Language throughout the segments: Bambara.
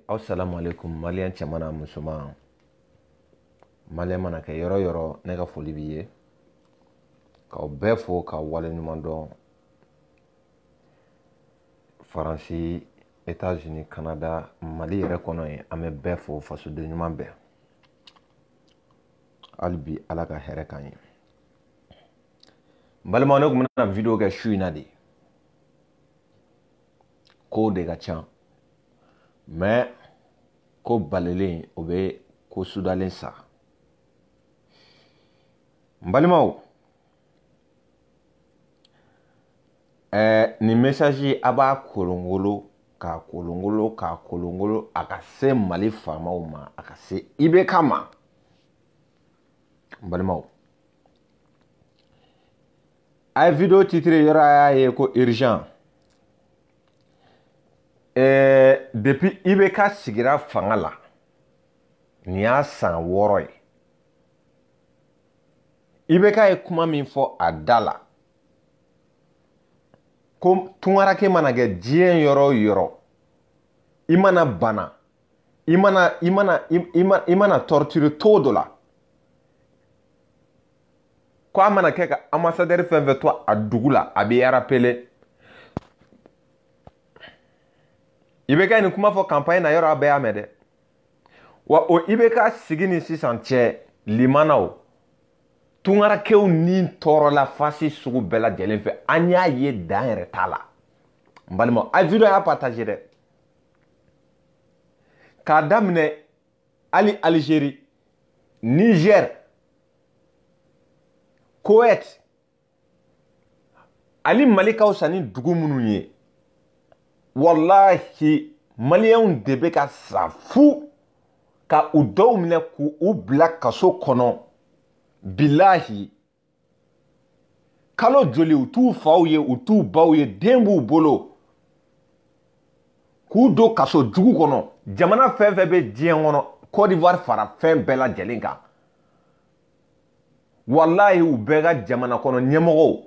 Assalamu alaikum malien chamana musulman malien mana ke yoro yoro ne ka foli biye ka befo ka wale nyuman don Faransi États-Unis Canada Mali yɛrɛ kɔnɔ ye an bɛ bɛɛ fo fasoden ɲuman bɛɛ hali bi ala ka hɛrɛ kan ye balimaw ne kun bɛna video kɛ su in na de ko de ka ca mais ko balelen o bɛ ko sudalen sa balimaw ni message a b'a kolongolo ka kolongolo a ka se Mali faamaw ma a ka se IBK ma balimaw a ye video titre yɔrɔ a y'a ye ko urgent depuis IBK sigira fanga la ni y'a san 6 ye IBK ye kuma min fɔ a da la ko tungarake mana kɛ diɲɛ yɔrɔ o yɔrɔ i mana bana i mana torture to dɔ la ko a mana kɛ ka ambassadeur fɛn fɛn to a dugu la a bɛ rappelé IBK ni kuma fɔ campagne na yɔrɔ a bɛɛ y'a mɛn dɛ wa o IBK sigi ni sisan cɛ limanaw tungarakew ni tɔɔrɔ la fasi sugu bɛɛ lajɛlen fɛ an y'a ye dan yɛrɛ t'a la n balimaw a video y'a partager dɛ k'a daminɛ hali Algérie Niger Koweït ali Mali ka fisa ni dugu minnu ye wallahi maliyɛnw de bɛ ka sa fu ka u dɔw minɛ k'u bila kaso kɔnɔ bilahi kalo joli u t'u faw ye u t'u baw ye den b'u bolo k'u don kaso jugu kɔnɔ jamana fɛn fɛn bɛ diɲɛ kɔnɔ Côte d'Ivoire fara fɛn bɛɛ lajɛlen kan wallahi u bɛɛ ka jamana kɔnɔ ɲɛmɔgɔw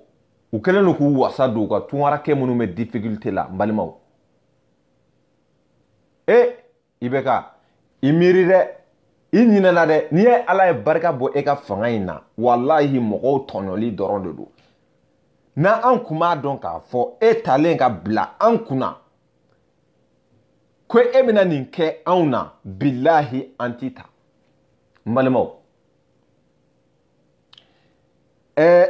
u kɛlen don k'u wasa don u ka tungarakɛ minnu bɛ difficulté la n balimaw IBK i miiri dɛ i ɲinɛna dɛ n'i ye ala ye barika bɔ e ka fanga in na wallahi mɔgɔw tɔɲɔli dɔrɔn de don n'an kun b'a dɔn k'a fɔ e talen ka bila an kunna ko e bɛna nin kɛ anw na bilahi an t'i ta n balimaw n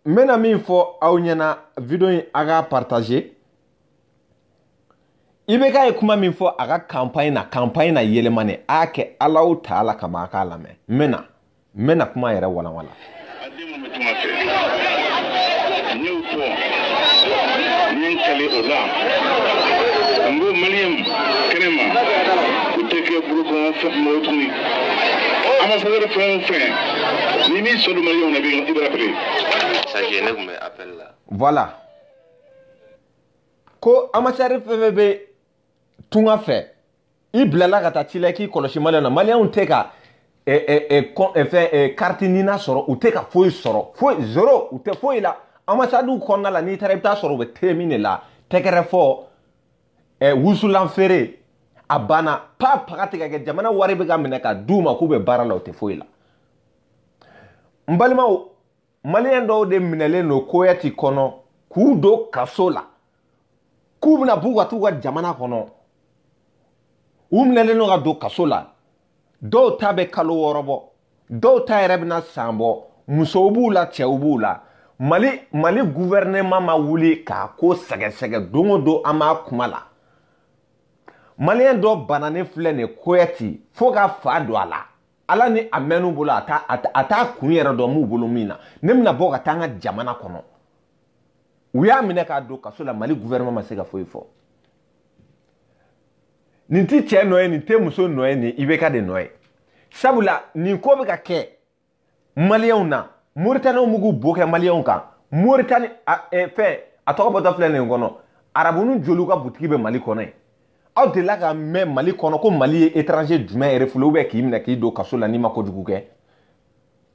bɛna min fɔ aw ɲɛna video in a ka partager IBK ye kuma min fɔ a ka campagne na yɛlɛmani a y'a kɛ Alahu Taala kama a k'a lamɛn n bɛna kuma yɛrɛ walawala a den mun bɛ tunga fɛ n y'o fɔ n ye n kale o la n ko maliyɛn kɛnɛ ma u tɛ kɛ bolokɔnɔ mɔgɔ tuguni ambassadeur fɛn o fɛn ni min sɔrɔ maliyɛnw na i bɛ rappelé sachez ne kun bɛ appel la voilà ko ambassadeur fɛn fɛn bɛ tunga fɛ i bilala ka taa ci la k'i kɔlɔsi maliyɛnw na maliyɛnw tɛ ka carte nina sɔrɔ u tɛ ka foyi sɔrɔ foyi zéro u tɛ foyi la ambassade kɔnɔna la n'i taara i bɛ taa sɔrɔ u bɛ te min de la tɛgɛrɛ fɔ wusulan feere a banna pa paga tigɛ kɛ jamana wari bɛ ka minɛ ka d'u ma k'u bɛ baara la u tɛ foyi la n balimaw maliyɛn dɔw de minɛlen don Koweït kɔnɔ k'u don kaso la k'u bɛna b'u ka t'u ka jamana kɔnɔ u minɛlen don ka don kaso la dɔw ta bɛ kalo 6 bɔ dɔw ta yɛrɛ bɛna san bɔ musow b'u la cɛw b'u la Mali gouvernement ma wuli k'a ko sɛgɛsɛgɛ don o don an b'a kuma la maliyɛn dɔ bananen filɛ nin Koweït fo ka fa don a la ala ni a mɛn'u bolo a t'a kun yɛrɛ dɔn m'u bolo min na ne bɛna bɔ ka taa an ka jamana kɔnɔ u y'a minɛ k'a don kaso la Mali gouvernement ma se ka foyi fɔ nin ti cɛ nɔ ye nin tɛ muso nɔ ye nin IBK de nɔ ye sabula nin ko bɛ ka kɛ maliyɛnw na Mauritanienw b'u k'u bo kɛ maliyɛnw kan Mauritanie fɛn a tɔgɔ bɔtɔ filɛ nin kɔnɔ arabunu joliw ka butigi bɛ Mali kɔnɔ yen aw delila ka mɛn Mali kɔnɔ ko Mali ye étranger jumɛn refoulé ou bien k'i minɛ k'i don kaso la n'i ma kojugu kɛ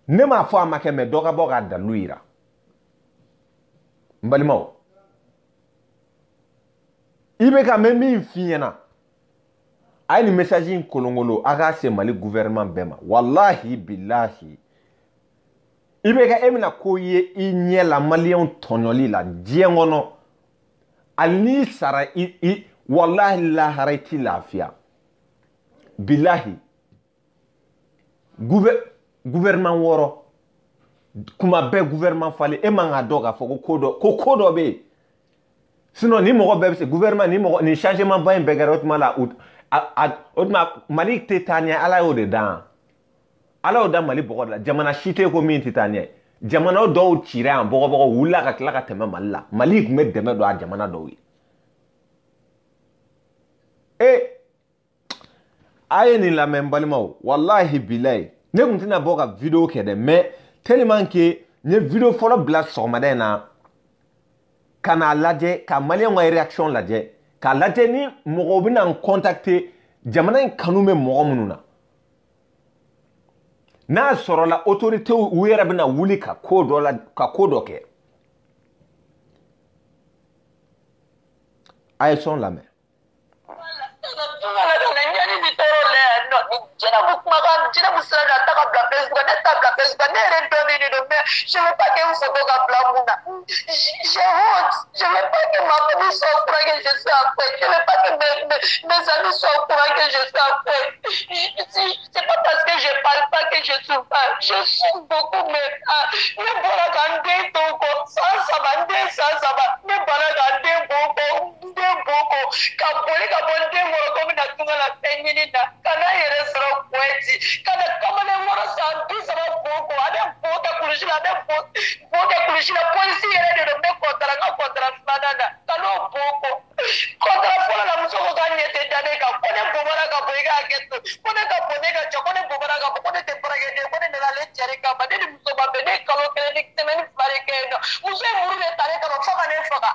ne m'a fɔ a ma kɛ mais dɔ ka bɔ k'a dalilu yira n balimaw IBK mɛ min f'i ɲɛna a ni message in kolongolo aga se Mali gouvernement bema wallahi billahi ibeka emina ko ye inye la malien tonoli la diengono ali sara wallahi la harati lafia billahi gouvernement woro kuma be gouvernement fale e manga doga foko kodo be sinon ni mo be se gouvernement ni changement ba en begarot mala outma Mali tetania ala o de dan ala o da Mali bogo la jamana shite ko min tetania jamana do tira an bogo wula ka kla ka tema malla Mali me deme do a jamana do wi aye ni la membalima wallahi billahi ne kun tina boga video kede mais tellement que ne video folo blast so madena kana laje ka malien wa reaction laje ka laje ni mogo bina en contacter jamana kanume mogo mununa na soro la autorité wera bina wuli ka kodo ke ay son la main je ne veux pas que vous soyez j'ai honte. Je ne veux pas que ma famille soit au courant que je suis en fête. Je ne veux pas que mes amis soient au courant que je suis en fête. C'est pas parce que je ne parle pas que je souffre pas. Je souffre beaucoup, mais ne voilà qu'un toko, sans ça va. Ne voilà qu'un beaucoup. Kabole comme na tunga la penyini na kana yere sro kweti kana kama ne mora santi sara boko ada bota kulishila polisi yere de me kontra fanana kalo boko kontra fola la musoko ganye te dane ka kone bobara ka boiga getu kone ka bonega chokone bobara ka kone te parage de kone na le chere ka bade ni musoba bene kalo kene ni temeni fare ke no muso muru ne tare ka foka ne foka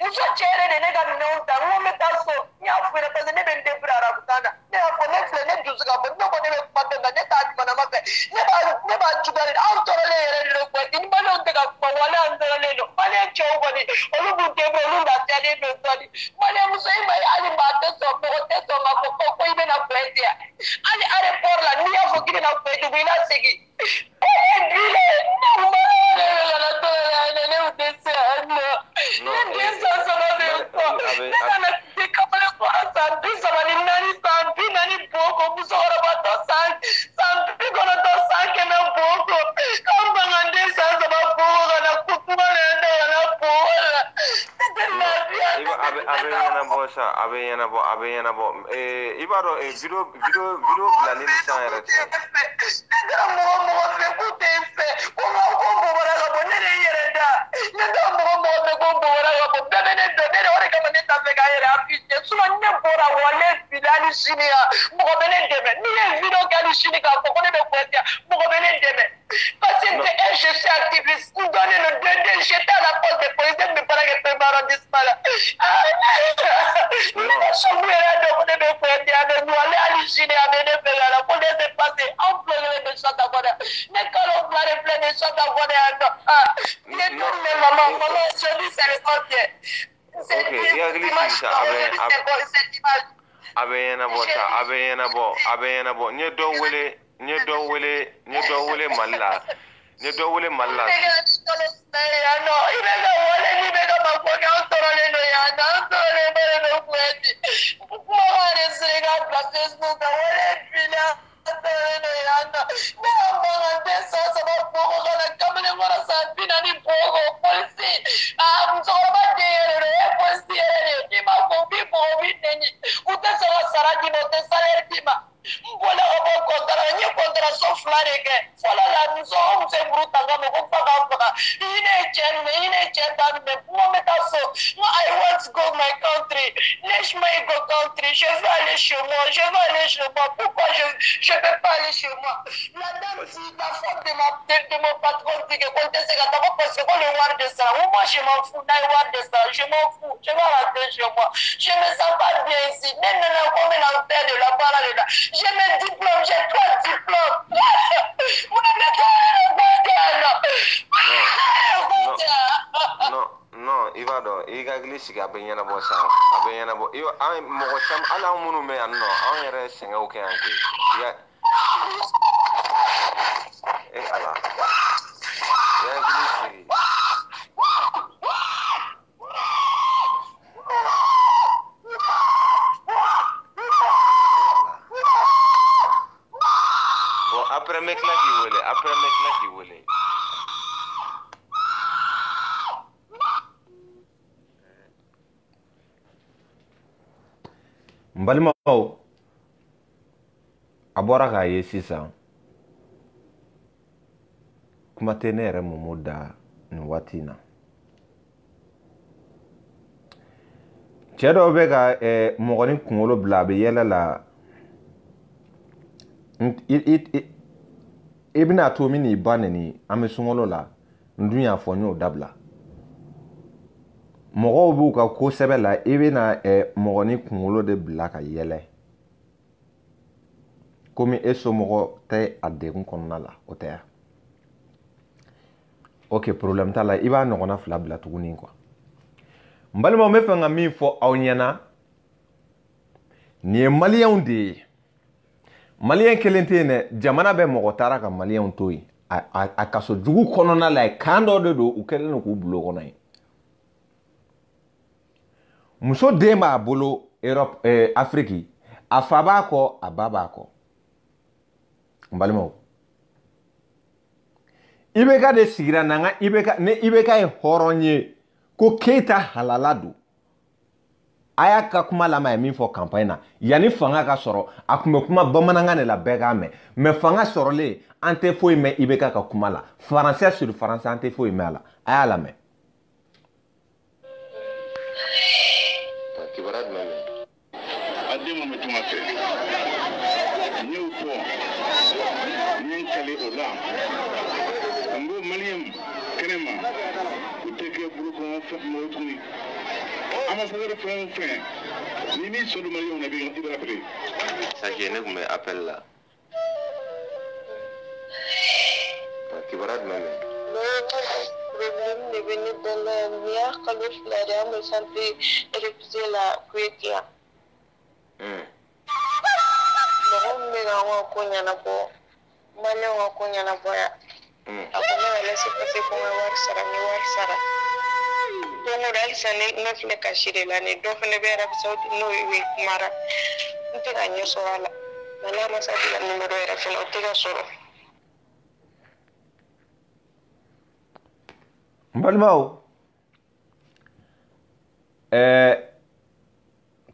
muso chere de nega nonta wo metaso nya fuere pese ne bende brara kutana ne apo ne fle ne duzu ka bo no ko ne patenda ne ta mana mabe ne ba jugari antoro le yere lo ko ni ba no te ka ko wala antoro le no bale chobo ni olu bu te bo lu da te de be so ni bale muso ima ali ba te so ma ko ibe na kwete ali are por la ni afo kire na kwete bu ina segi bile no ma la to la ne udese no Ibaro video blani lisana je suis activiste. Nous donnez le DD, j'étais à la poste de police, je me paraît que je arrondissement là. malla I want to go my country. Laisse-moi go country. Je veux aller chez moi. Pourquoi je ne peux pas aller chez moi? La dame dit, la femme de mon patron dit que quand c'est d'abord parce qu'on le voit de ça. Moi, je m'en fous. Je m'en fous. Je vais rentrer chez moi. Je ne me sens pas bien ici. Même comme un terre de la part là. J'ai mes diplômes. J'ai 3 diplômes. Vous n'avez pas non, Ivado, i ka hakili sigi a bɛ ɲɛnabɔ sa a bɛ ɲɛnabɔ an mɔgɔ caman hali an minnu bɛ yan nɔ an yɛrɛ sɛgɛnw kɛ yan koyi ala i hakili sigi bon après n bɛ tila k'i wele n balimaw a bɔra k'a ye sisan kuma tɛ ne yɛrɛ Momo da nin waati in na cɛ dɔw bɛ ka mɔgɔnin kunkolo bila a bɛ yɛlɛ la i bɛna to min n'i ba neni an bɛ sunkalo la n dun y'a fɔ n y'o dabila mɔgɔw b'u ka ko sɛbɛ la i bɛna mɔgɔnin kunkolo de bila ka yɛlɛ komi e somɔgɔ tɛ a degun kɔnɔna la o tɛ ya ok problème t'a la i b'a ɲɔgɔnna fila bila tuguni quoi n balimaw n bɛ fɛ ka min fɔ aw ɲɛna nin ye maliyɛnw de ye maliyɛn kelen tɛ yen dɛ jamana bɛ mɔgɔ taara ka maliyɛnw to yen a kaso jugu kɔnɔna la kan dɔ de don u kɛlen don k'u bilo kɔnɔ yen muso den b'a bolo Europe Afrique a fa b'a kɔ a ba b'a kɔ n balimaw IBK de sigira n'an ka ni IBK ye hɔrɔn ye ko Keita halala don a y'a ka kuma lamɛn a ye min fɔ campagne na yanni fanga ka sɔrɔ a tun bɛ kuma bamanankan de la bɛɛ k'a mɛn mais fanga sɔrɔlen an tɛ foyi mɛn IBK ka kuma la français sur français an tɛ foyi mɛn a la a y'a lamɛn. kibaruya jumɛn bɛ a den mun bɛ tuma fɛ n y'o fɔ n ye n kale o la n ko maliyɛn kɛnɛ ma u tɛ kɛ bolokɔnɔ mɔgɔ tuguni ambassadeur fɛn o fɛn ni min sɔnni maliyɛnw na i bɛ rappeler sake ne tun bɛ appel la kibaruya jumɛn bɛ problème de bɛ ne da la ni y'a kalo fila de an bɛ santé révisé la Kuwait yan mɔgɔ min bɛ k'an ka ko ɲɛnabɔ maliyɛnw ka ko ɲɛnabɔ yan a ko ne ka laisser passer ko n ka wari sara n ye wari sara don o don halisa ne filɛ kasi de la ni dɔ fana bɛ Arabie Saoudite n'o ye Mara n tɛ ka ɲɛ sɔrɔ a la mais n'a ma se ka numéro yɛrɛ fana o tɛ ka sɔrɔ. n balimaw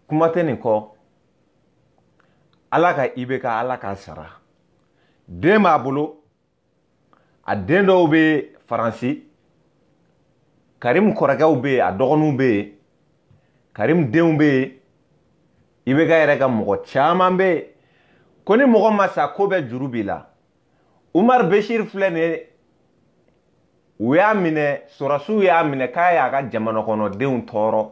kuma tɛ nin kɔ ala ka IBK ala k'a sara den b'a bolo a den dɔw bɛ Faransi Karim kɔrɔkɛw bɛ yen a dɔgɔninw bɛ yen Karim denw bɛ yen IBK yɛrɛ ka mɔgɔ caman bɛ yen ko ni mɔgɔ ma sa ko bɛ juru b'i la Umar Bashir filɛ nin ye u y'a minɛ sɔrɔsiw y'a minɛ k'a y'a ka jamana kɔnɔdenw tɔɔrɔ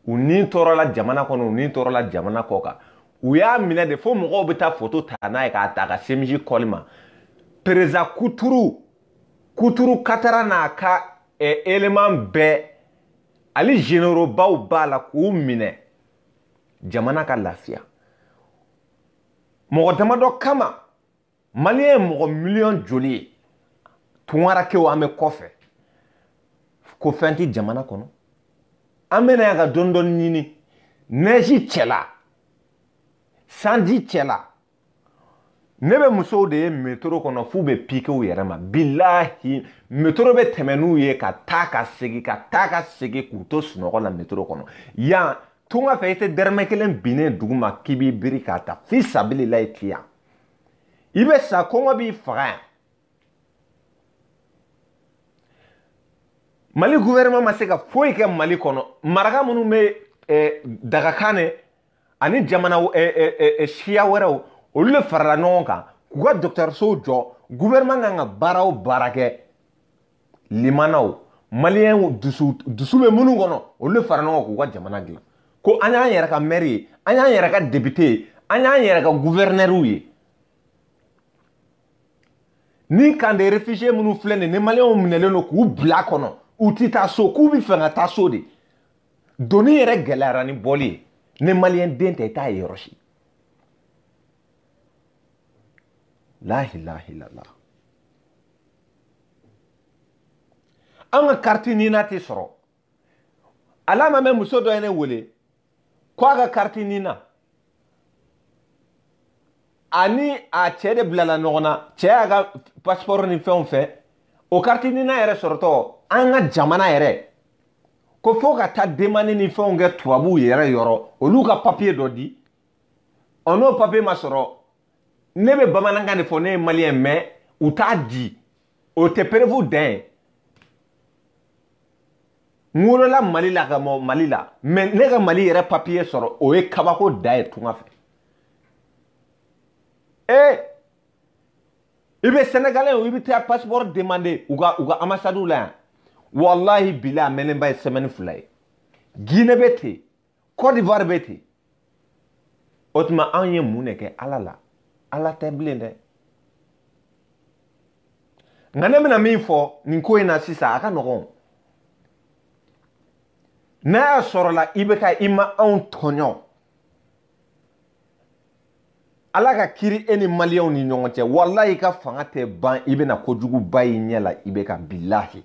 u ni tɔɔrɔla jamana kɔnɔ u ni tɔɔrɔla jamana kɔ kan u y'a minɛ de fo mɔgɔw bɛ taa photo ta n'a ye k'a ta ka CMJ kɔli ma président Kuturu Katara n'a ka élément bɛɛ ali généraux baw b'a la k'u minɛ jamana ka lafiya mɔgɔ damadɔ kama maliyɛn ye mɔgɔ miliyɔn joli ye tungarakɛw an bɛ kɔfɛ ko fɛn tɛ jamana kɔnɔ an bɛna yan ka dɔɔni dɔɔni ɲini neige cɛla sanji cɛla ne bɛ musow de ye métro kɔnɔ f'u bɛ piquer u yɛrɛ ma bilahi métro bɛ tɛmɛ n'u ye ka taa ka segin k'u to sunɔgɔ la métro kɔnɔ yan tunga fɛ i tɛ dɛrɛmɛ kelen binnen dugu ma k'i b'i biri k'a ta fi sabililayi ti yan i bɛ sa kɔngɔ b'i faga yan Mali gouvernement ma se ka foyi kɛ Mali kɔnɔ maraka minnu bɛ dagakan ne ani jamana siya wɛrɛw olu le farala ɲɔgɔn kan k'u ka dɔgɔtɔrɔsow jɔ gouvernement kan ka baara o baara kɛ limanaw maliyɛnw dusu bɛ minnu kɔnɔ olu le fara ɲɔgɔn kan k'u ka jamana dilan ko an y'an yɛrɛ ka maire ye an y'an yɛrɛ ka député ye an y'an yɛrɛ ka gouverneur ye ni kan de réfugiés minnu filɛ nin ni maliyɛnw minɛlen don k'u bila kɔnɔ u ti taa so k'u bɛ fɛ ka taa so de doni yɛrɛ gɛlɛyara ni bɔli ye ni maliyɛn den tɛ i t'a ye yɔrɔ si la ilaha illallah an ka carte nina tɛ sɔrɔ ala ma mɛn muso dɔ ye ne wele ko a ka carte nina ani a cɛ de bilala ɲɔgɔn na cɛ y'a ka passeport ni fɛnw fɛ o carte nina yɛrɛ sɔrɔtɔ an ka jamana yɛrɛ ko fo ka taa demande ni fɛnw kɛ tubabuw yɛrɛ yɔrɔ olu ka papier dɔ di n'o papier ma sɔrɔ ne bɛ bamanankan de fɔ ne ye maliyɛn mais u t'a di o tɛ prévu dan ye n wolola Mali la ka mɔ Mali la mais ne ka Mali yɛrɛ papier sɔrɔ o ye kabako da ye tunga fɛ i bɛ Sénégalais i bɛ taa passeport demander u ka ambassade la yan wallahi bila mɛnenba ye semaine 2 ye Guinée bɛ ten Côte d'Ivoire bɛ ten o tuma an ye mun de kɛ Ala la Ala tɛ bilen dɛ nka ne bɛna min fɔ nin ko in na sisan a ka nɔgɔn n'a y'a sɔrɔla i bɛ ka i ma anw tɔɲɔ Ala ka kiri e ni maliyɛnw ni ɲɔgɔn cɛ wallahi i ka fanga tɛ ban i bɛna kojuguba i ɲɛ la i bɛ ka bilahi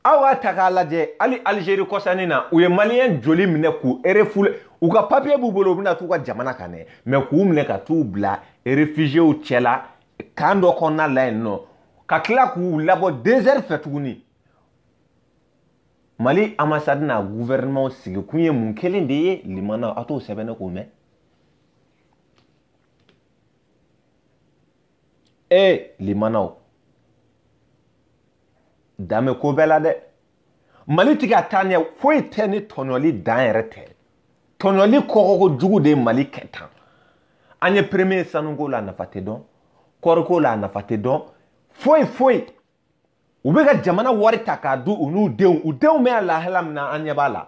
aw ka ta k'a lajɛ hali Algérie kɔsani na u ye maliyɛn joli minɛ k'u refoulé u ka papier b'u bolo u bɛna t'u ka jamana kan dɛ mais k'u minɛ ka t'u bila réfugiés cɛla kan dɔ kɔnɔna la yen nɔ ka tila k'u labɔ désert fɛ tuguni Mali ambassade n'a gouvernement sigi kun ye mun kelen de ye limana a t'o sɛbɛn ne k'o mɛn limanaw dame ko bɛɛ la dɛ Mali tɛ ka taa ɲɛ foyi tɛ ni tɔɲɔli dan yɛrɛ tɛ tɔɲɔli kɔgɔko jugu de ye Mali kɛ tan an ye premier sanuko la nafa tɛ dɔn kɔriko la nafa tɛ dɔn foyi u bɛ ka jamana wari ta k'a di u n'u denw bɛ lahala min na an ɲɛ b'a la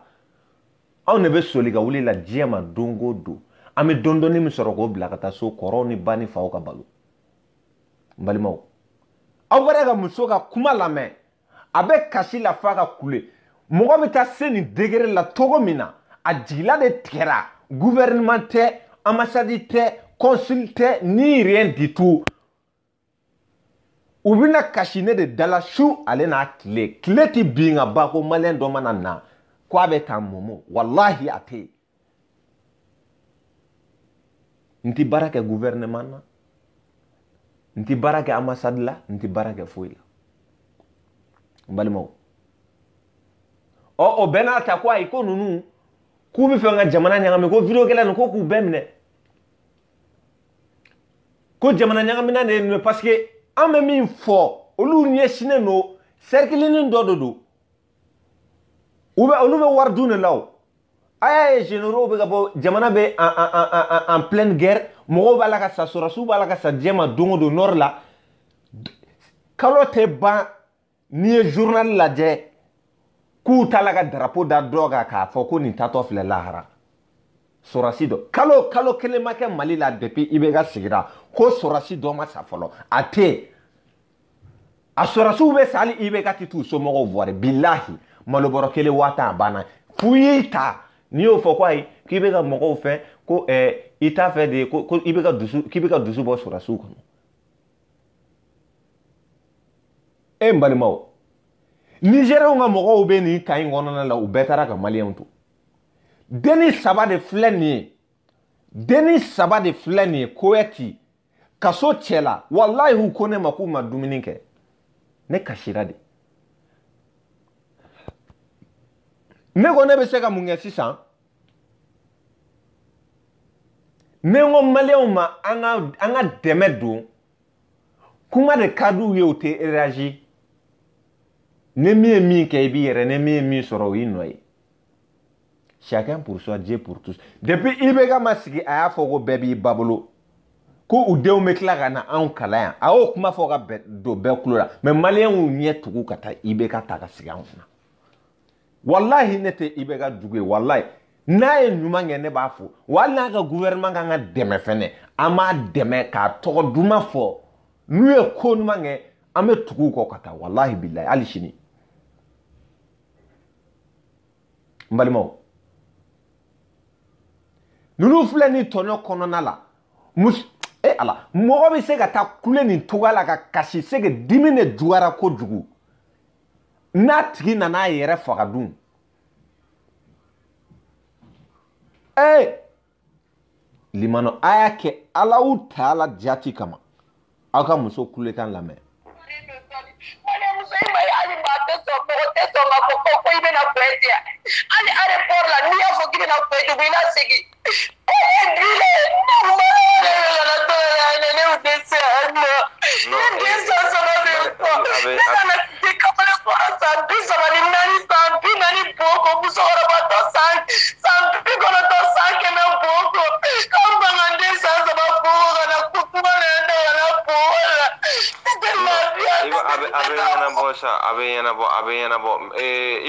anw de bɛ soli ka wuli la diɲɛ ma don o don an bɛ dɔɔni min sɔrɔ k'o bila ka taa so kɔrɔw ni ba ni faw ka balo n balimaw aw bɛra ka muso ka kuma lamɛn a bɛ kasi la f'a ka kule mɔgɔ bɛ taa se nin degré la cogo min na a jigila de tigɛra gouvernement tɛ ambassade tɛ consul tɛ ni rien du tout u bɛna kasi ne de dala su ale n'a tile tɛ bin ka ban ko maliyɛn dɔ mana na ko a bɛ taa mɔmɔ wallahi a tɛ yen n tɛ baara kɛ gouvernement na n tɛ baara kɛ ambassade la n tɛ baara kɛ foyi la n balimaw o bɛɛ n'a ta ko ayi ko ninnu k'u bɛ fɛ ka jamana ɲagami ko video kɛla nin ko k'u bɛɛ minɛ ko jamana ɲagamina de ye nin ye parce que an bɛ min fɔ olu ɲɛsinnen don cerclinin dɔ de don olu bɛ wari dun de la o a y'a ye généraux bɛ ka bɔ jamana bɛ en pleine guerre mɔgɔw b'a la ka sa sɔrɔsiw b'a la ka sa diɲɛ ma don o don nord la kalo tɛ ban n'i ye journal lajɛ k'u t'a la ka drapeau da dɔ kan k'a fɔ ko nin taatɔ filɛ lahara sɔrɔsi dɔ kalo kelen ma kɛ Mali la depuis IBK sigira ko sɔrɔsi dɔ ma sa fɔlɔ a tɛ a sɔrɔsiw bɛ sa hali IBK tɛ t'u somɔgɔw voir bilahi malobɔrɔ kelen 1000 a banna f'u y'i ta n'i y'o fɔ ko ayi k'i bɛ ka mɔgɔw fɛ ko i t'a fɛ de ko k'i bɛ ka dusu bɔ sɔrɔsiw kɔnɔ n balimaw Nigériens ka mɔgɔw bɛ nin cas in kɔnɔna la u bɛɛ taara ka maliyɛnw to denni 3 de filɛ nin ye Koweïti kaso cɛ la wallahi u ko ne ma k'u ma dumuni kɛ ne kasira de ne ko ne bɛ se ka mun kɛ sisan ne ko maliyɛnw ma an ka dɛmɛ don kuma de ka d'u ye u tɛ réagir ne min ye min kɛ i b'i yɛrɛ ne min ye min sɔrɔ o y'i nɔ ye chacun pour soi Dieu pour tous depuis IBK ma sigi a y'a fɔ ko bɛɛ b'i ba bolo ko u denw bɛ tila ka na anw kalan yan a y'o kuma fɔ ka don bɛɛ tulo la mais maliyɛnw ɲɛ tugu ka taa IBK ta ka sigi anw kunna wallahi ne tɛ IBK jugu ye wallahi n'a ye ɲuman kɛ ne b'a fɔ wa hali n'a ka gouvernement kan ka dɛmɛ fɛnɛ an b'a dɛmɛ k'a tɔgɔ duman fɔ n'u ye ko ɲuman kɛ an bɛ tugu u kɔ ka taa wallahi billahi hali sini Mbalimo. Nous filɛ ni tɔɲɔ kɔnɔna la. Ala, mɔgɔ bɛ se ka taa kule nin toga la ka kasi se ka dimi de jugara kojugu. N'a tigi nana a yɛrɛ faga dun. Limano a y'a kɛ Ala y'u ta Ala jati kama. Aw ka muso kulekan lamɛn.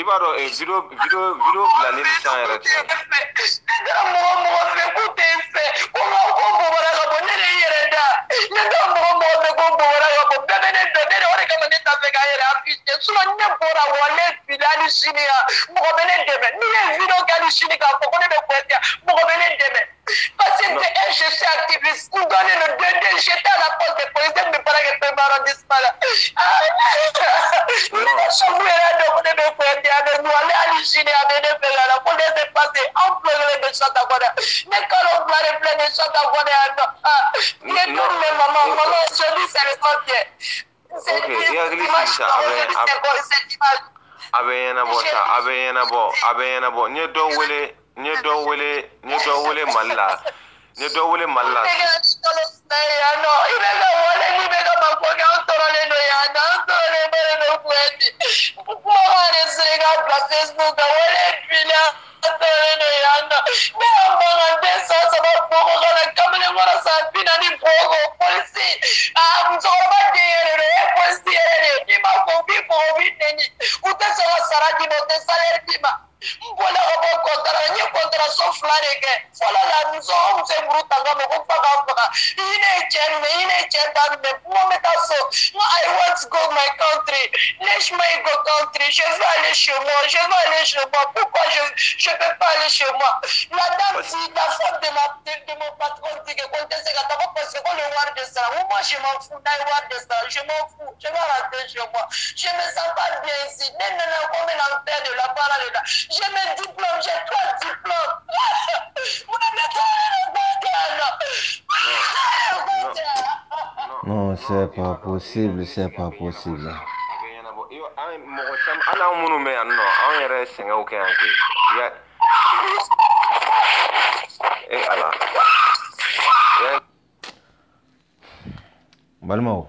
Ibaro video bilalen san yɛrɛ tɛ. Je suis activiste. Nous donnez le 2D. J'étais à la poste de police. Je me parlais que je arrondissement là. Malla. I want to go my country. Laisse-moi go country. Je veux aller chez moi. Pourquoi je peux pas aller chez moi? La dame dit, la faute de mon patron dit que quand c'est d'abord parce que le voir de ça. Moi je m'en fous d'aller voir de ça. Je m'en fous. Je vais rentrer chez moi. Je me sens pas bien ici. Non, comme un enfer de la parole là. J'ai mes diplômes, j'ai 3 diplômes. Non, c'est pas possible, c'est pas possible. Balmao.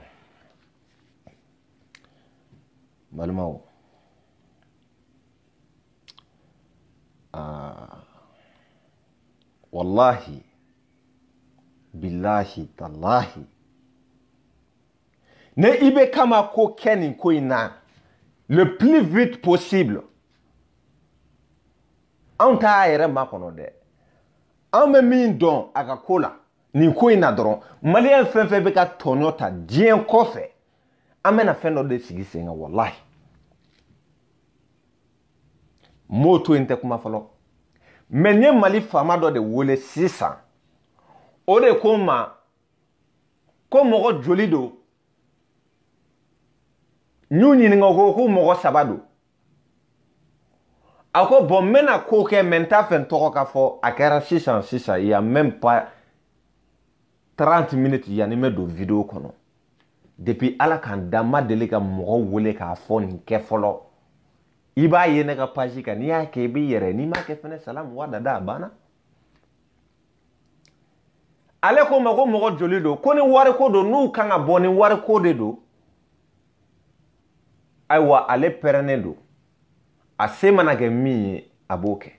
Wallahi, billahi, tallahi. Ne ibe kama ko kenin ko ina le plus vite possible. An ta yɛrɛ ma kɔnɔ dɛ. An bɛ min dɔn a ka ko la nin ko ina dɔrɔn maliyɛn fɛn fɛn bɛ ka tɔɲɔ ta diɲɛ kɔfɛ an bɛna fɛn dɔ de sigi sen kan wallahi. M'o to yen tɛ kuma fɔlɔ. Mais n ye Mali faama dɔ de wele sisan. O de ko n ma ko mɔgɔ joli don. N'u ɲininka ko mɔgɔ 3 don. A ko bon n bɛna ko kɛ mais n t'a fɛ n tɔgɔ ka fɔ a kɛra sisan il y a même pas 30 minutes yanni n bɛ don vidéo kɔnɔ. Depuis Ala k'an da ma deli ka mɔgɔ wele k'a fɔ nin kɛ fɔlɔ. I b'a ye ne ka page kan n'i y'a kɛ i b'i yɛrɛ n'i m'a kɛ fɛnɛ salamu wa dada a banna. Ale ko ma ko mɔgɔ joli don ko ni wari ko don n'u kan ka bɔ ni wari ko de don. Ayiwa ale pɛrɛnnen don. A se mana kɛ min ye a b'o kɛ.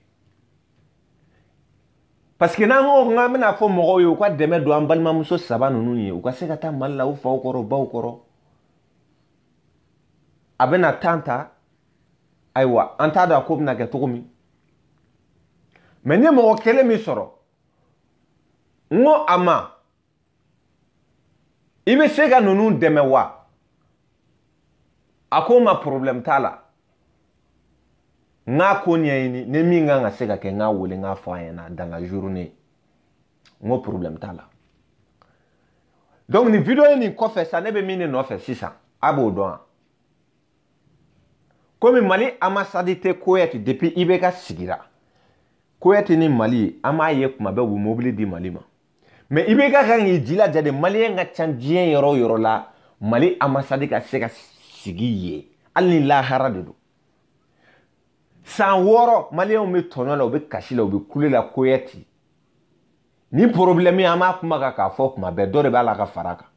Parce que n'an ko k'an bɛna fɔ mɔgɔw ye u ka dɛmɛ don an balimamuso 3 ninnu ye u ka se ka taa Mali la u faw kɔrɔ baw kɔrɔ. A bɛna temps ta. Ayiwa an t'a dɔn a ko bɛna kɛ cogo min. Mais n ye mɔgɔ kelen min sɔrɔ. N ko a ma. I bɛ se ka ninnu dɛmɛ wa? A ko ma problème t'a la. nga ko ɲɛɲini ni min kan ka se ka kɛ nga wele nga fɔ a ɲɛna dans la journée ngo problème t'a la. Donc ni vidéo in nin kɔfɛ sa ne bɛ min de nɔfɛ sisan a b'o dɔn. Komi Mali ambassade tɛ Koyɛti depuis IBK sigira. Koyɛti ni Mali an b'a ye kuma bɛɛ u bɛ mobili di Mali ma. Mais IBK kan k'i jilaja de Maliyɛn ka ca diɲɛ yɔrɔ o yɔrɔ la Mali ambassade ka se ka sigi yen hali ni lahara de don. San 6 Maliyɛnw bɛ tɔɲɔ la u bɛ kasi la u bɛ kule la Koyɛti. Ni problème an b'a kuma kan k'a fɔ kuma bɛɛ dɔ de b'a la ka fara kan.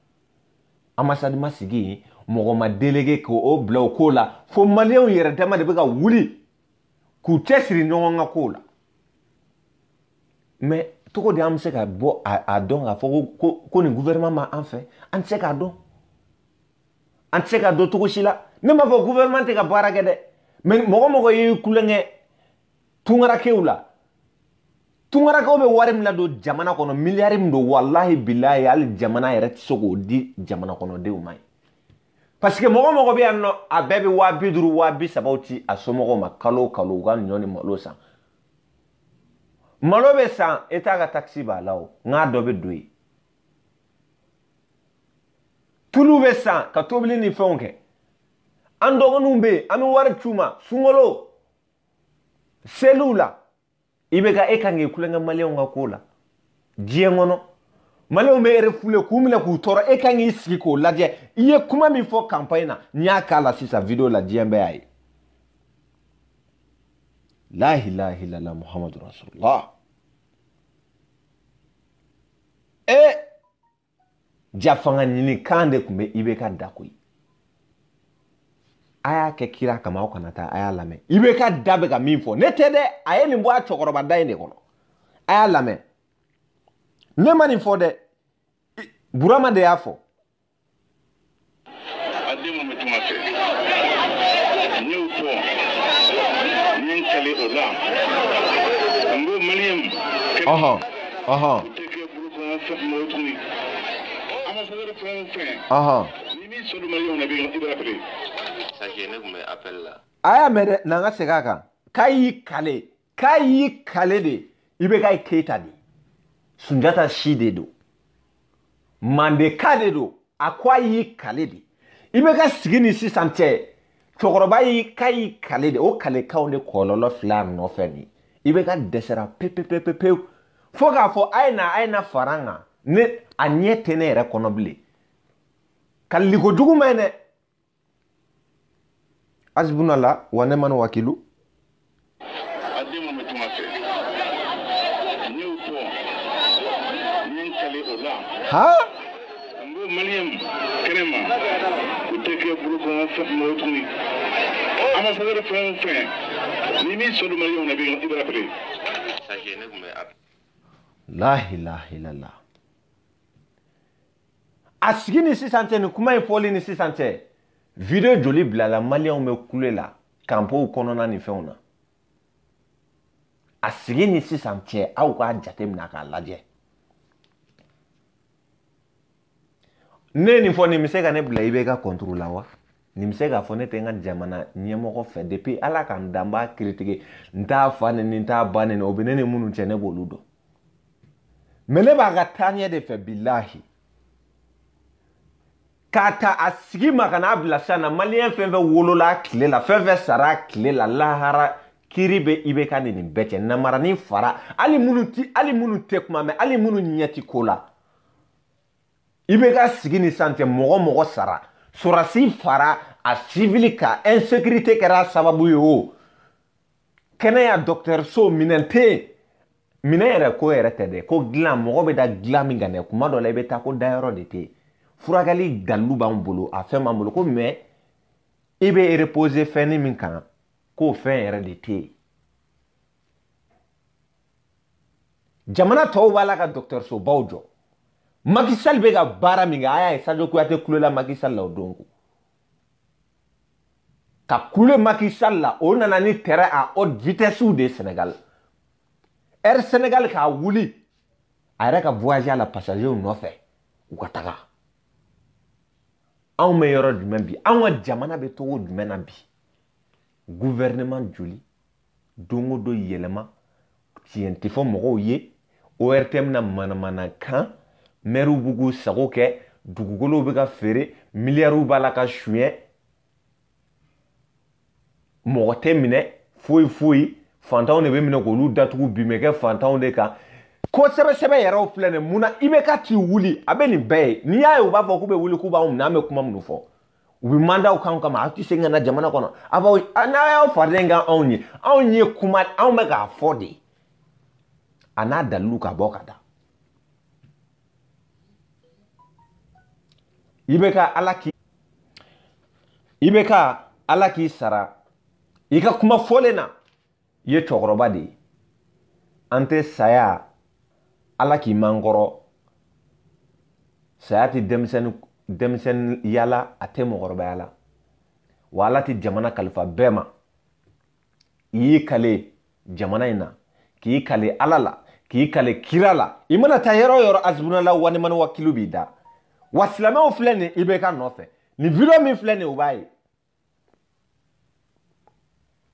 Ambassade ma sigi yen mɔgɔ ma délégué k'o bila o ko la fo Maliyɛnw yɛrɛ dama de bɛ ka wuli k'u cɛsiri ɲɔgɔn ka ko la. Mais togo di an bɛ se ka bɔ a dɔn k'a fɔ ko nin gouvernement ma an fɛ an tɛ se k'a dɔn. An tɛ se k'a dɔn togo si la. Ne m'a fɔ gouvernement tɛ ka baara kɛ dɛ. Mais mɔgɔ mɔgɔ ye kulonkɛ tungarakɛw la. Tungarakɛw bɛ wari min ladon jamana kɔnɔ miliyari min don wallahi billahi hali jamana yɛrɛ tɛ se k'o di jamana kɔnɔdenw ma. Parce que mɔgɔ mɔgɔ bɛ yan nɔ a bɛɛ bɛ 50,000 50,000 ci a somɔgɔw ma kalo o kalo u ka ɲɔ ni malo san. Malo bɛ san État ka taxe b'a la o nka dɔ bɛ don yen. Tulu bɛ san ka tobili ni fɛnw kɛ. An dɔgɔninw bɛ yen an bɛ wari c'u ma sunkalo seliw la i bɛ ka e kan k'i kulonkɛ Maliyɛnw ka ko la diɲɛ kɔnɔ Maliyɛnw bɛ refoulé k'u minɛ k'u tɔɔrɔ e kan k'i sigi k'o lajɛ i ye kuma min fɔ campagne na n y'a k'a la sisan vidéo la diɲɛ bɛɛ y'a ye. La ilaha illallah Muhammadu Rasulullah. Jafanga ɲini kan de tun bɛ IBK da koyi. A y'a kɛ kira kama aw kana taa a y'a lamɛn. IBK da bɛ ka min fɔ ne tɛ dɛ a ye nin bɔ a cɛkɔrɔba da in de kɔnɔ. A y'a lamɛn. Ne ma nin fɔ dɛ Burama de y'a fɔ. A den mun bɛ tuma fɛ n y'o fɔ n ye n kale o la n ko Maliyɛn u tɛ kɛ bolokɔnɔ fɛn mɔgɔ tuguni ambassadeur fɛn o fɛn ni min sɔrɔ Maliyɛnw na i bɛ rappeler. Sachez ne tun bɛ appel la. A y'a mɛn dɛ n'an ka segin a kan k'a y'i kale de IBK Keita de Sunjata Si de don Mandeka de don a ko a y'i kale de IBK sigi ni sisan cɛ cɛkɔrɔba k'a y'i kale de o kalekaw de kɔlɔlɔ filɛ a nɔfɛ ni IBK dɛsɛra pewu fo k'a fɔ a ye na fara an kan ne a ɲɛ tɛ ne yɛrɛ kɔnɔ bilen ka ligojugu ma ye dɛ. Hasbunallah wa ni'mal wakilu. A den mun bɛ tuma fɛ n y'o fɔ n ye n kale o la n ko Maliyɛn kɛnɛma u tɛ kɛ bolokɔnɔ fɛn mɔgɔ tuguni ambassadeur fɛn o fɛn ni min sɔrɔ Maliyɛnw na i bɛ rappeler. Sachez ne tun bɛ appel. La ilaha illallah. A sigi ni sisan cɛ ni kuma in fɔli ni sisan cɛ video joli bila la Maliyɛnw bɛ kule la campow kɔnɔna ni fɛnw na. A sigi ni sisan cɛ aw k'a jate minɛ k'a lajɛ. Ne nin fɔ nin bɛ se ka ne bila IBK contrôle la wa? Nin bɛ se k'a fɔ ne tɛ n ka jamana ɲɛmɔgɔ fɛ depuis Ala ka n dan n b'a critiquer n t'a fa ni n t'a ba ni o bɛ ne ni minnu cɛ ne b'olu dɔn. Mais ne b'a ka taaɲɛ de fɛ bilahi. K'a ta a sigi ma ka n'a bila sisan na Maliyɛn fɛn fɛn wolola tile la fɛn fɛn sara tile la lahara kiri bɛ IBK ni nin bɛɛ cɛ namaranin fara hali minnu tɛ kuma mɛn hali minnu ɲɛ ti ko la IBK sigi ni sisan cɛ mɔgɔ sara sɔrɔdasi fara a civil ka insécurité kɛra sababu ye o kɛnɛya dɔgɔtɔrɔso minɛn tɛ yen minɛn yɛrɛ ko yɛrɛ tɛ dɛ ko dilan mɔgɔ bɛ da dilan min kan dɛ kuma dɔ la i bɛ taa ko dayɔrɔ de tɛ yen. Furakɛli dalu b'an bolo a fɛn b'an bolo ko mais i bɛ reposer fɛn min kan k'o fɛn yɛrɛ de tɛ yen. Jamana tɔw b'a la ka dɔgɔtɔrɔsobaw jɔ Macky Sall bɛ ka baara min kɛ a y'a ye Sadio Kuyate kulela Macky Sall la o don ko ka kule Macky Sall la o nana ni terrain à haute vitesse de Sénégal Air Sénégal k'a wuli a yɛrɛ ka voyager la passager nɔfɛ u ka taga. Anw bɛ yɔrɔ jumɛn bi? Anw ka jamana bɛ togo jumɛn na bi? Gouvernement joli? don o don yɛlɛma tiɲɛ tɛ fɔ mɔgɔw ye ORTM na manamana kan maire b'u k'u sago kɛ dugukolow bɛ ka feere miliyariw b'a la ka suɲɛ mɔgɔ tɛ minɛ foyi foyi fantanw de bɛ minɛ k'olu datugu bi mɛ kɛ fantanw de kan kosɛbɛ sɛbɛ yɛrɛw filɛ nin mun na IBK t'i wuli a bɛ nin bɛɛ ye n'i y'a ye u b'a fɔ k'u bɛ wuli k'u b'anw minɛ an bɛ kuma minnu fɔ u bɛ mandaw kan kama aw tɛ se ka na jamana kɔnɔ a b'aw n'a y'aw fariden kan anw ye kuma anw bɛ k'a fɔ de a n'a dalilu ka bɔ ka da IBK ala k'i sara i ka kuma fɔlen na i ye cɛkɔrɔba de ye an tɛ saya ala k'i man kɔrɔ saya tɛ denmisɛnnin yala a tɛ mɔgɔkɔrɔbaya la wa ala tɛ jamana kalifa bɛɛ ma i y'i kale jamana in na k'i kale ala la k'i kale kira la i mana taa yɔrɔ o yɔrɔ asibunala wanimani wakilu b'i da wa silamɛw filɛ nin IBK nɔfɛ nin video min filɛ nin u b'a ye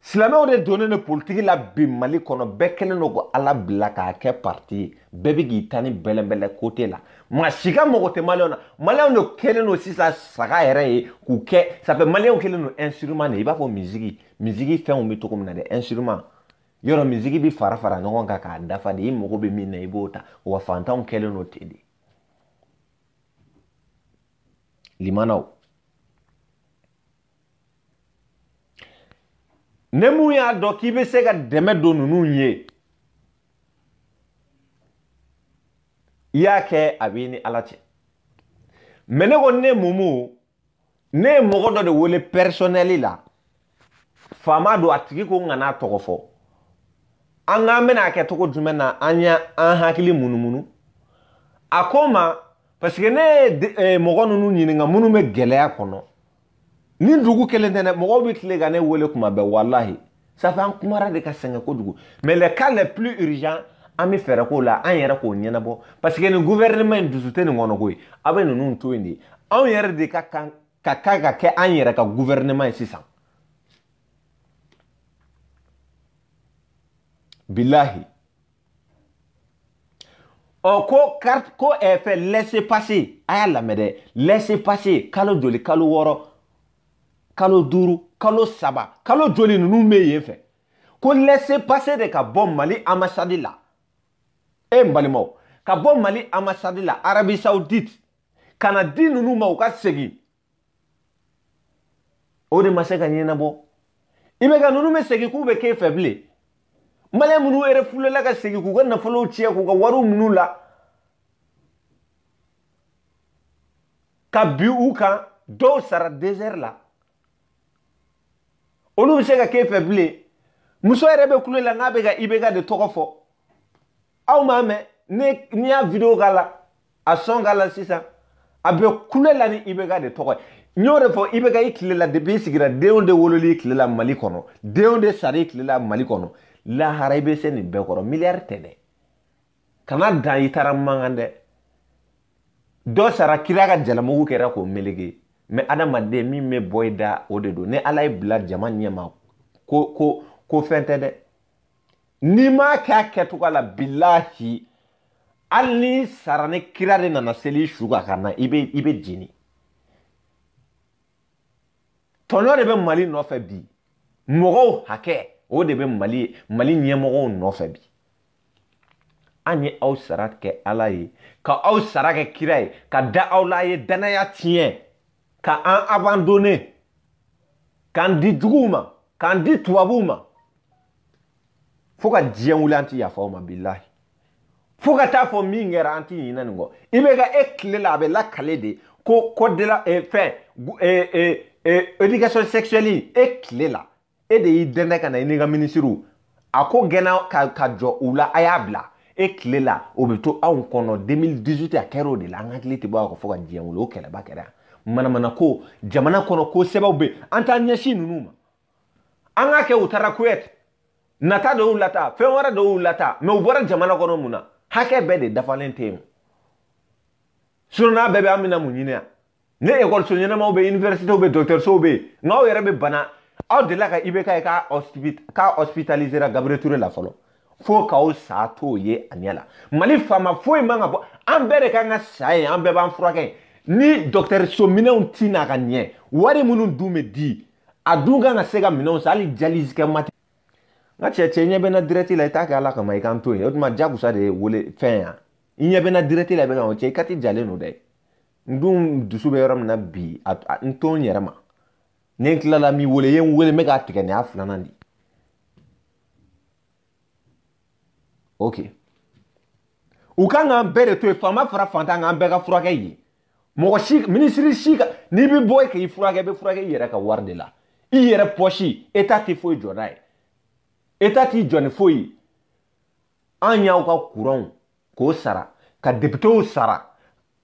silamɛw de donnen ni politiki la bi Mali kɔnɔ bɛɛ kɛlen don ko ala bila k'a kɛ parti ye bɛɛ bɛ k'i ta ni bɛlɛnbɛlɛ côté la maa si ka mɔgɔ tɛ maliyɛnw na maliyɛnw de kɛlen don sisan saga yɛrɛ ye k'u kɛ ça fait maliyɛnw kɛlen don instrument de i b'a fɔ misigi fɛnw bɛ cogo min na dɛ instrument yɔrɔ misigi bɛ fara ɲɔgɔn kan k'a dafa de i mago bɛ min na i b'o ta wa fantanw kɛlen don ten de limanaw ne mun y'a dɔn k'i bɛ se ka dɛmɛ don ninnu ye i y'a kɛ a b'i ni ala cɛ mais ne ko ne mumu ne ye mɔgɔ dɔ de wele personnel la faama don a tigi ko n kana tɔgɔ fɔ an k'an bɛna kɛ cogo jumɛn na an hakili munumunu a ko n ma parce que ne ye mɔgɔ ninnu ɲininka minnu bɛ gɛlɛya kɔnɔ ni dugu kelen tɛ dɛ mɔgɔw bɛ tile ka ne wele kuma bɛɛ wallahi ça fait an kumara de ka sɛgɛn kojugu mais les cas les plus urgents an bɛ fɛɛrɛ k'o la an yɛrɛ k'o ɲɛnabɔ parce que nin gouvernement in dusu tɛ nin kɔnɔ koyi a bɛ ninnu to yen de anw yɛrɛ de ka kan ka kɛ an yɛrɛ ka gouvernement ye sisan bilahi ko fɛ laisser passer a y'a lamɛn dɛ laisser passer kalo joli kalo 6 kalo 5 kalo 3 kalo joli ninnu bɛ yen fɛ ko laisser passer de ka bɔ Mali ambassade la n balimaw ka bɔ Mali ambassade la Arabie Saoudite ka na di ninnu ma u ka segin o de ma se ka ɲɛnabɔ IBK ninnu bɛ segin k'u bɛ k'e fɛ bilen maliyɛn minnu refulela ka segin k'u ka nafolow tiɲɛ k'u ka wariw minnu la ka bi u kan dɔw sara désert la olu bɛ se ka k'e fɛ bilen muso yɛrɛ bɛ kule la n'a bɛ ka IBK de tɔgɔ fɔ aw m'a mɛn n'i y'a video k'a la a sɔn k'a la sisan a bɛ kule la ni IBK de tɔgɔ ye n y'o de fɔ IBK i tile la depuis i sigira denw de wololi i tile la Mali kɔnɔ denw de sara i tile la Mali kɔnɔ lahara i bɛ se nin bɛɛ kɔrɔ miliyari tɛ dɛ kana dan i taara mankan dɛ dɔ sara kira ka jalamugu kɛra k'o meleke mais adamaden min bɛ bɔ i da o de don ni ala y'i bila jama ɲɛma ko fɛn tɛ dɛ n'i m'a kɛ a kɛcogo la bilahi hali ni sara ni kira de nana seli su kan ka na i bɛ jeni tɔɲɔ de bɛ Mali nɔfɛ bi mɔgɔw hakɛ o de bɛ Mali ɲɛmɔgɔw nɔfɛ bi an ye aw sara kɛ ala ye ka aw sara kɛ kira ye ka da aw la ye danaya tiɲɛ ka an abandonner k'an di juguw ma k'an di tubabuw ma fo ka diɲɛ wuli an tɛ yafa aw ma bilahi fo ka taa fɔ min kɛra an tɛ ɲinɛ nin kɔ IBK e tile la a bɛ lakale de ko de la fɛn éducation sexuelle e tile la e de y'i dɛndɛ ka na i n'i ka minisiriw a ko gɛnna ka jɔ u la a y'a bila e tile la o bɛ to anw kɔnɔ 2018 a kɛra o de la an hakili tɛ bɔ a kɔ fo ka diɲɛ wuli o kɛlɛba kɛra manamana ko jamana kɔnɔ ko sɛbɛnw bɛ an t'an ɲɛsin ninnu ma an k'a kɛ u taara Kuwait nata de y'u lata fɛn wɛrɛ de y'u lata mais u bɔra jamana kɔnɔ mun na hakɛ bɛɛ de dafalen tɛ yen sinon n'a bɛɛ bɛ an bɛna mun ɲini yan ne ekɔliso ɲɛnamaw bɛ universitéw bɛ dɔgɔtɔrɔsow bɛ yen nka aw yɛrɛ bɛ bana aw de la ka IBK ka hospitalisera Gabriel Touré la fɔlɔ fo k'aw sa t'o ye a ɲɛ la Mali faama foyi man ka bɔ an bɛɛ de kan ka sa ye an bɛɛ b'an furakɛ ni docteur so minɛnw ti n'a ka ɲɛ wari minnu dun bɛ di a dun kan ka se ka minɛnw san hali dialyse kɛ mati n ka cɛ ɲɛ bɛ na direct la i t'a kɛ Ala kama i k'an to yen o tuma jagosa de ye wele fɛn yan i ɲɛ bɛ na direct la i bɛ ka o cɛ i ka ti jalen don dɛ n dun dusu bɛ yɔrɔ min na bi n to n yɛrɛ ma ni n tilala mi wele ye n wele n bɛ k'a tigɛ nin y'a filanan di ok u kan k'an bɛɛ de to yen faama fara fantan k'an bɛɛ ka furakɛ yen mɔgɔ si minisiri si ka n'i bɛ bɔ k'i furakɛ i bɛ furakɛ i yɛrɛ ka wari de la i yɛrɛ pɔsi État tɛ foyi jɔ n'a ye État t'i jɔ ni foyi an y'aw ka courant k'o sara ka députéw sara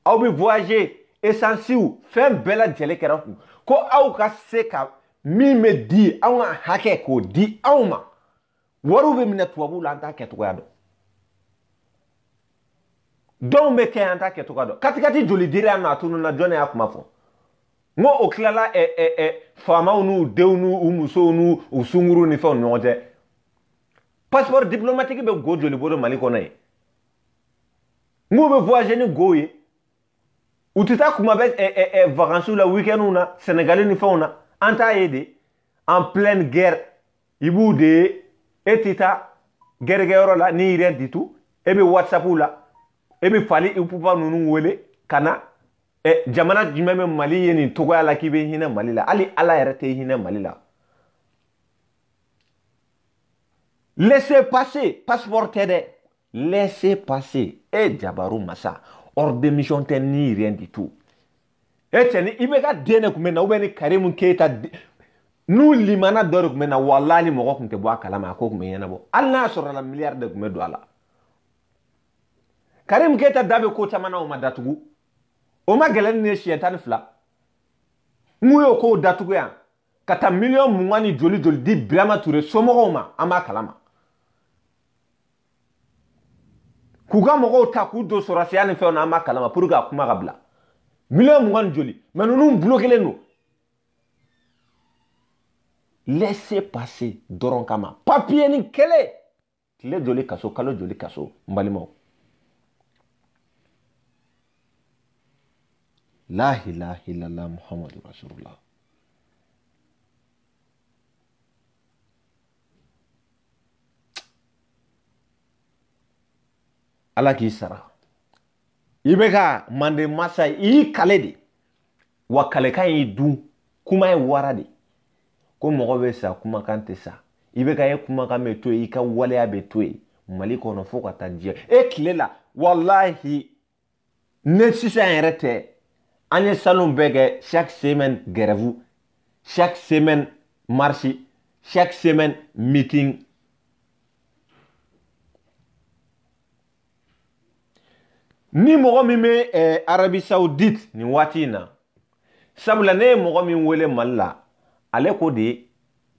aw bɛ voyager essencew fɛn bɛɛ lajɛlen kɛra kun ko aw ka se ka min bɛ di anw ka hakɛ k'o di anw ma wariw bɛ minɛ tubabuw la an t'a kɛcogoya dɔn dɔw bɛ kɛ an t'a kɛcogoya dɔn katikati joli dira yan nɔ a tununna jɔn y'a kuma fɔ n ko o tilala faamaw n'u denw n'u musow n'u sunkuruw ni fɛnw ni ɲɔgɔn cɛ passeport diplomatique bɛ go joli bolo Mali kɔnɔ yen n k'u bɛ voyager ni go ye u tɛ taa kuma bɛ vacances la week-end na Sénégal ni fɛnw na an t'a ye de en pleine guerre i b'u de ye e tɛ taa gɛrɛgɛyɔrɔ la ni rien du tout e bɛ WhatsApp la e bɛ fali ipupa ninnu wele ka na jamana jumɛn bɛ Mali ye nin togoya la k'i bɛ hinɛ Mali la hali Ala yɛrɛ tɛ hinɛ Mali la laissez passer passeport tɛ dɛ laissez passer Jabaru Masa hors de mission tɛ ni rien du tout cɛ ni IBK den de tun bɛ na ou bien ni Karimu Keyita n'u limana dɔ de tun bɛ na walahi mɔgɔ tun tɛ bɔ a kalama a ko tun bɛ ɲɛnabɔ hali n'a sɔrɔ la miliyari de tun bɛ don a la Karimu Keyita da bɛ ko caman na o ma datugu o ma gɛlɛn ni siɲɛ 12 n y'o ko datugu yan ka taa miliyɔn 20 ni joli joli di Birama Ture somɔgɔw ma an b'a kalama k'u ka mɔgɔw ta k'u don sɔrɔsiya ni fɛnw na an b'a kalama pour que a kuma ka bila miliyɔn 20 ni joli mais ninnu bloquelen don laissez passer dɔrɔn kama papier ni kɛlɛ tile joli kaso kalo joli kaso n balimaw la ilaha illallah muhammadu rasulullah Ala k'i sara i bɛ ka mande masa i y'i kale de wa kalekan y'i dun kuma ye wara de ko mɔgɔ bɛ sa kumakan tɛ sa i bɛ ka ye kumakan bɛ to yen i ka waleya bɛ to yen Mali kɔnɔ fo ka taa diɲɛ tile la wallahi ne sisan yɛrɛ tɛ an ye salon bɛɛ kɛ chaque semaine grève chaque semaine marche chaque semaine meeting ni mɔgɔ min bɛ Arabie Saoudite nin waati in na sabula ne ye mɔgɔ min wele Mali la ale ko de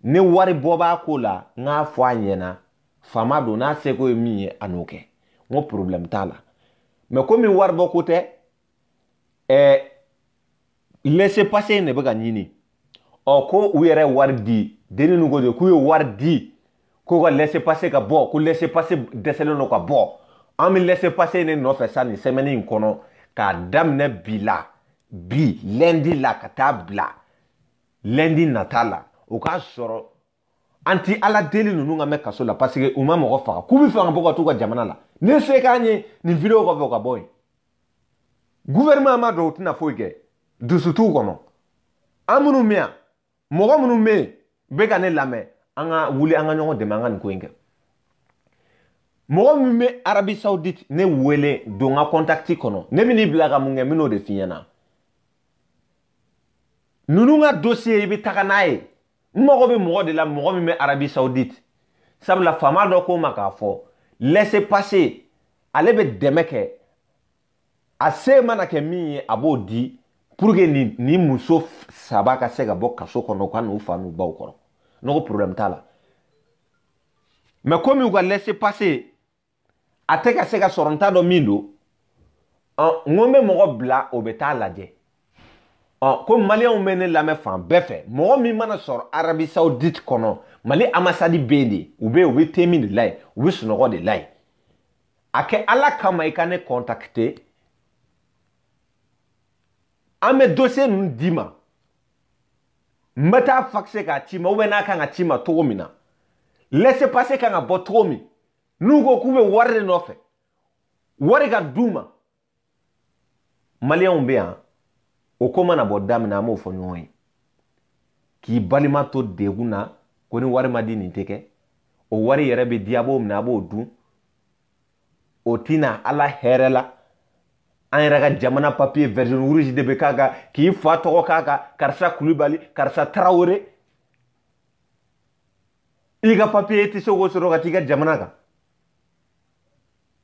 ne wari bɔ b'a ko la n k'a fɔ a ɲɛna faama don n'a seko ye min ye a n'o kɛ n ko problème t'a la mais komi wari bɔ ko tɛ laissez passer in de bɛ ka ɲini ko u yɛrɛ wari di denni ninnu ko de k'u ye wari di ko ka laissez passer ka bɔ ko laissez passer dɛsɛlen don ka bɔ an bɛ laissez passer ne nɔfɛ sa nin semaine in kɔnɔ k'a daminɛ bi la bi lundi la ka taa bila lundi nata la o k'a sɔrɔ an ti Ala deli ninnu ka mɛn kaso la parce que u ma mɔgɔ faga k'u bɛ fɛ ka bɔ ka t'u ka jamana la ne se k'an ye nin vidéo kɔfɛ o ka bɔ yen gouvernement ma dɔw tɛna foyi kɛ dusu t'u kɔnɔ an minnu bɛ yan mɔgɔ minnu bɛ yen bɛ ka ne lamɛn an ka wuli an ka ɲɔgɔn dɛmɛ an ka nin ko in kɛ mɔgɔ min bɛ Arabie Saoudite ne wele don ka contact kɔnɔ ne bɛ n'i bila ka mun kɛ n bɛ n'o de f'i ɲɛna ninnu ka dossier i bɛ taga n'a ye n mago bɛ mɔgɔ de la mɔgɔ min bɛ Arabie Saoudite sabula faama dɔ ko n ma k'a fɔ laissez passer ale bɛ dɛmɛ kɛ a se mana kɛ min ye a b'o di pour que ni muso saba ka se ka bɔ kaso kɔnɔ u ka n'u fa n'u baw kɔrɔ ne ko problème t'a la mais komi u ka laissez passer a tɛ ka se ka sɔrɔ n t'a dɔn min don n ko n bɛ mɔgɔ bila o bɛ taa lajɛ Comme Malien mène la même femme, beffet. Moi, mi mana sort Arabie Saoudite kono. Mali amasadi bende. Ube temi de lai. Ube sunoro de lai. Ake ala kama ikane contacter. Ame dossier nous dima. Meta faxe ka tima. Ube na kanga tima togomina. Laissez passer kanga botromi. Nous go kube warre nofe. Warre ga duma. Malien mbea. O koma na bodam na mo fo nyoy ki balima to deguna ko ni wari madi ni teke o wari yere be diabo na bo du o tina ala herela an raga jamana papier version rouge de bekaga ki fa to kaka karsa kulubali karsa traore iga papier ti so go so roga tiga jamana ka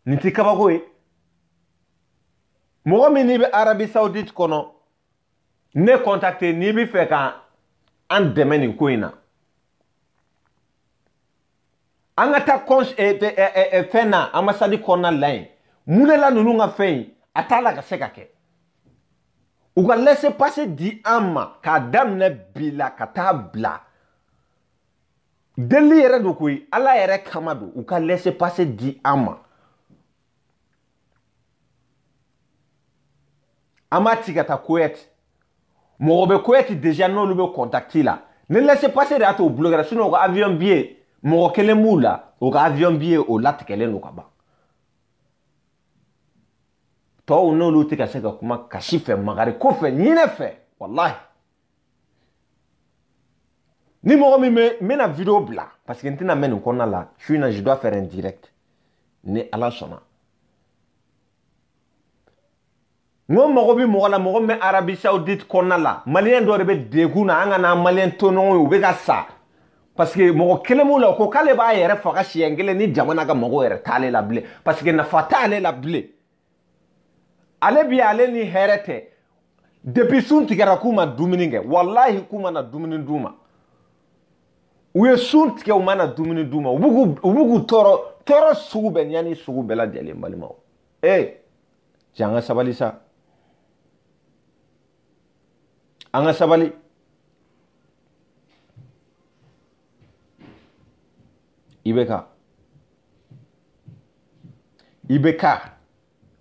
ni tikaba ko e mo mi ni be Arabie Saoudite kono ne contacter ni bi fait ka an demain ni ko ina an ata fena ambassade kona line munela nunu nga fein atala ka seka ke u ga laisser passer di amma ka dam ne bila ka tabla deli yere do koy ala yere kamado u ka laisser passer di amma amati gata Kuwait mo be Kuwait déjà non lu be contacter là ne laissez passer de ato bloquer sinon ko avion billet mo kele mula o ka avion billet o lat kele no kaba to no lu tika seka kuma kashife magari ko fe nyine fe wallahi ni mo mi na vidéo bla parce que ntina men ko na la je dois faire un direct ni ala sona ngo mogo bi mogo la mogo me Arabie Saoudite konna la malien do rebe deguna anga na malien tono u be ga sa parce que mogo kelemu la ko kale ba yere faga shiengele ni jamana ga mogo yere tale la ble parce que na fatale la ble ale bi ale ni herete depuis sun tigara kuma dumininge wallahi kuma na duminin duma uye sun tige umana duminin duma ubugu toro sugu yani sugu bela jale malima janga sabali sa anga sabali ibeka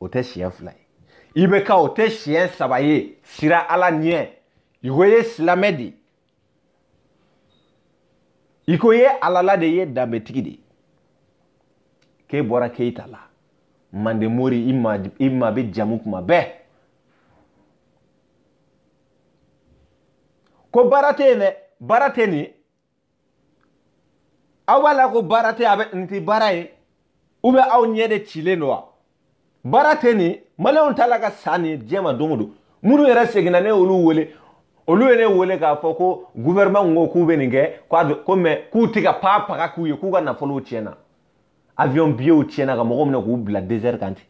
ote chien fly ibeka ote chien sabaye sira ala nye igoye slamedi ikoye alala de ye dametigidi ke bora ke itala mande mori imma be jamu kuma be ko barate ni awala ko barate abe nti baraye ube aw nyede chile noa barate ni malon talaga sani jema domudo muru yera segina ne olu ene wole ka foko gouvernement ngo kube ninge ko me ku tiga papa ka kuye ku ga na folo tiena avion bio tiena ga mo mna ku bla désert kanti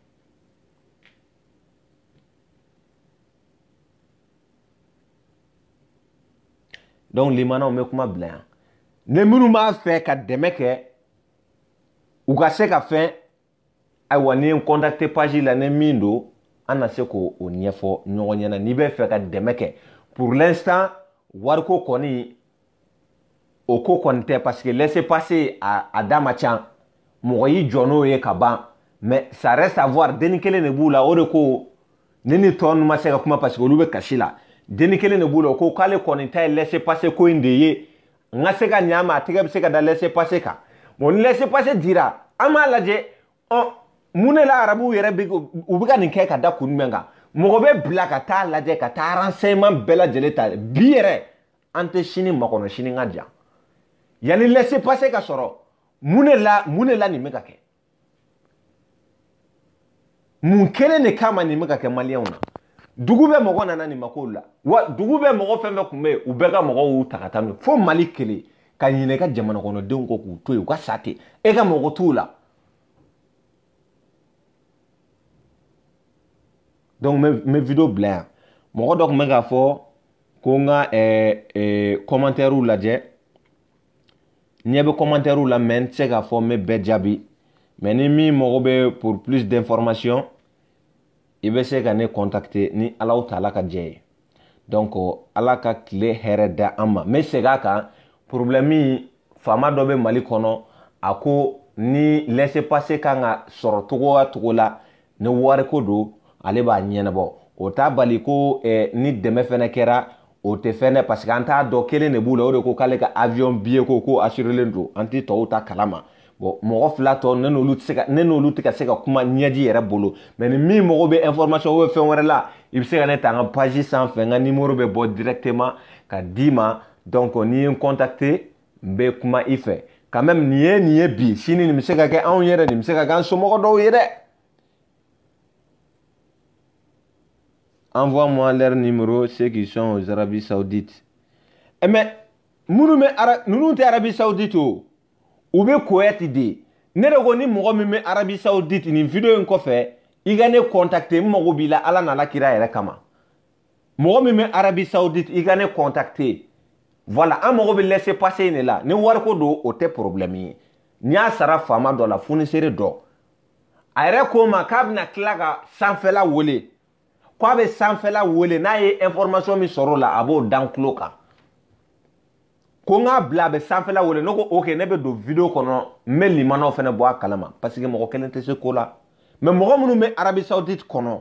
donc limana me kuma blanc ne munu ma fait ka demeke ou ka se ka fait ay wani contacter page la ne mindo ana se ko o niefo nyonyana ni be fait ka demeke pour l'instant warko koni o ko konte parce que laissez passer à Damachan moyi jono ye kaba mais ça reste à voir denikele ne bula o de ko neni ton ma se ka kuma parce que lube kashila denikele ne bula ko kale koni tay laissez passer ko indeye nga se ka nyama tege se ka da laissez passer ka mon laissez passer dira ama laje munela arabu yere bi ubiga ninke ka da kunmenga mogobe blaka ta laje ka ta renseignement bela jeleta biere ante chini makono chini ngadia yani laissez passer ka soro munela ni meka ke mun kele ne kama ni meka ke maliona dugube mogo nana ni makola wa dugube mogo fembe kume ubega mogo utakatami fo mali kele ka nyine ka jamana kono denko ku toy ka sate e ka mogo tula donc mes vidéos blanc mogo dok mega fo ko nga commentaire ou la je nyebe commentaire ou la men c'est ga fo me bejabi mais ni mi mogo be pour plus d'informations il va se gagner contacter ni Allah Ta'ala ka je donc ala ka tile hɛrɛ da an ma. N bɛ segin a kan problème faama dɔ bɛ Mali kɔnɔ a ko ni laissez-passer kan ka sɔrɔ cogo o cogo la ni wari ko don ale b'a ɲɛnabɔ. O t'a bali ko ni dɛmɛ fɛnɛ kɛra o tɛ fɛnɛ parce que an t'a dɔn kelen de b'u la o de ko k'ale ka avion billet ko assurelen don an tɛ tɔw ta kalama. Bon mɔgɔ fila tɔ ne n'olu tɛ ka se ka kuma ɲɛji yɛrɛ bolo mais ni min mago bɛ information ou fɛn wɛrɛ la i bɛ se ka ne ta an ka page sanfɛ n ka numéro bɛ bɔ directement ka d'i ma donc n'i ye n contacter n bɛ kuma i fɛ quand même nin ye bi sini nin bɛ se ka kɛ anw yɛrɛ nin bɛ se ka kɛ an somɔgɔ dɔw ye dɛ. Envoie-moi leur numéro ceux qui sont aux Arabes Saoudites. Mais nous sommes Arabie Saoudite ou bien Koweït de. Ne ko ni mɔgɔ min bɛ Arabie Saoudite nin vidéo in kɔfɛ i ka ne contacter n mago b'i la ala nana kira yɛrɛ kama. Mɔgɔ min bɛ Arabie Saoudite i ka ne contacter. Voilà an mago bɛ laisser passer ne la ni wari ko don o tɛ problème ye. N'i y'a sara faama dɔ la fournisseur dɔ a yɛrɛ ko ma k'a bɛna tila ka sanfɛla wele. K'a bɛ sanfɛla wele n'a ye information min sɔrɔ o la a b'o dan tulo kan. Ko n k'a bila a bɛ sanfɛla wele ne ko ok ne bɛ don vidéo kɔnɔ n bɛ limanaw fana bɔ a kalama parce que mɔgɔ kelen tɛ se ko la mais mɔgɔ minnu bɛ Arabie Saoudite kɔnɔ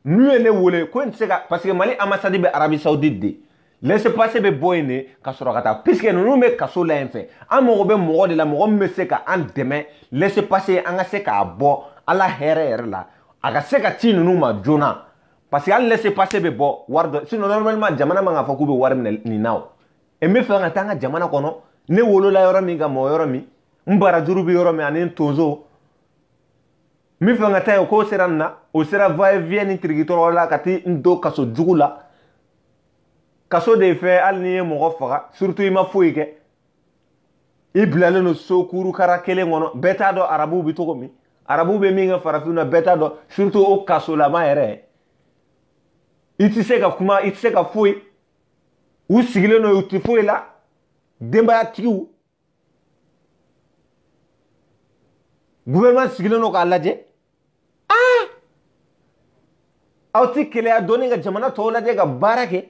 n'u ye ne wele ko n tɛ se ka parce que Mali ambassade bɛ Arabie Saoudite de laissez-passer bɛ bɔ yen de ka sɔrɔ ka taa puisque ninnu bɛ kaso la yen fɛ an mago bɛ mɔgɔ de la mɔgɔ min bɛ se ka an dɛmɛ laissez-passer an ka se k'a bɔ ala hɛrɛ yɛrɛ la a ka se ka ci ninnu ma joona parce que hali laissez-passer bɛ bɔ wari dɔ sinon normalement jamana man ka fɔ k'u bɛ wari minɛ nin na o. E me fɛ ka taa n ka jamana kɔnɔ ne wolola yɔrɔ min ka mɔ yɔrɔ min n barajuru bɛ yɔrɔ min ani n tonso n bɛ fɛ ka taa yen k'o sera nin na o sera va-et-vient ni tirikitɔrɔ la ka t'i n to kaso jugu la kaso de fɛ hali n'i ye mɔgɔ faga surtout i ma foyi kɛ i bilalen don so kurukara kelen kɔnɔ bɛɛ t'a dɔn arabuw bɛ cogo min arabuw bɛ min kɛ farafinw na bɛɛ t'a dɔn surtout o kasolama yɛrɛ i tɛ se ka kuma i tɛ se ka foyi. U sigilen no u tɛ foyi la denbayatigiw gouvernement sigilen no k'a lajɛ aw tɛ keleya dɔɔni ka jamana tɔw lajɛ ka baara kɛ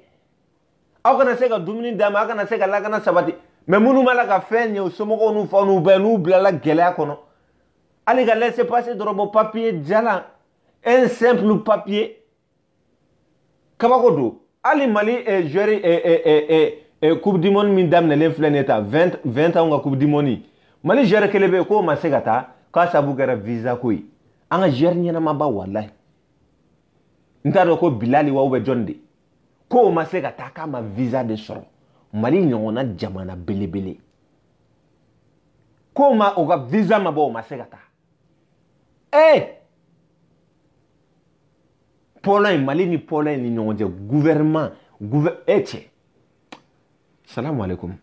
aw kana se ka dumuni d'a ma aw kana se ka lakana sabati mais minnu b'a la ka fɛn ɲɛ u somɔgɔw n'u faw n'u bɛɛ n'u bilala gɛlɛya kɔnɔ hali ka laisser passer dɔrɔn bɔ papier jalan un simple papier kabako don. Ali Mali joueur coupe du monde min daminɛlen filɛ nin ye ta 20 ans ka coupe du monde Mali joueur kelen bɛ yen k'o ma se ka taa k'a sababu kɛra visa ko ye an ka joueur ɲɛnama ba walahi n t'a dɔn ko Bilali wa ou bien jɔn de k'o ma se ka taa k'a ma visa de sɔrɔ Mali ɲɔgɔnna jamana belebele k'o ma o ka visa ma bɔ o ma se ka taa Pologne Mali ni Pologne ni ɲɔgɔn cɛ gouvernement cɛ salam alaikum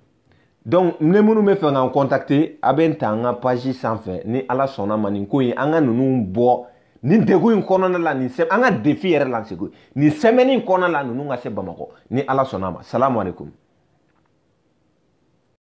donc ne minnu bɛ fɛ k'an contacter a bɛ n ta an ka page sanfɛ ni ala sɔnna ma nin ko in an ka ninnu bɔ nin degun in kɔnɔna la nin an ka défi yɛrɛ la segu nin semaine in kɔnɔna la ninnu ka se Bamakɔ ni ala sɔnna ma salam alaikum.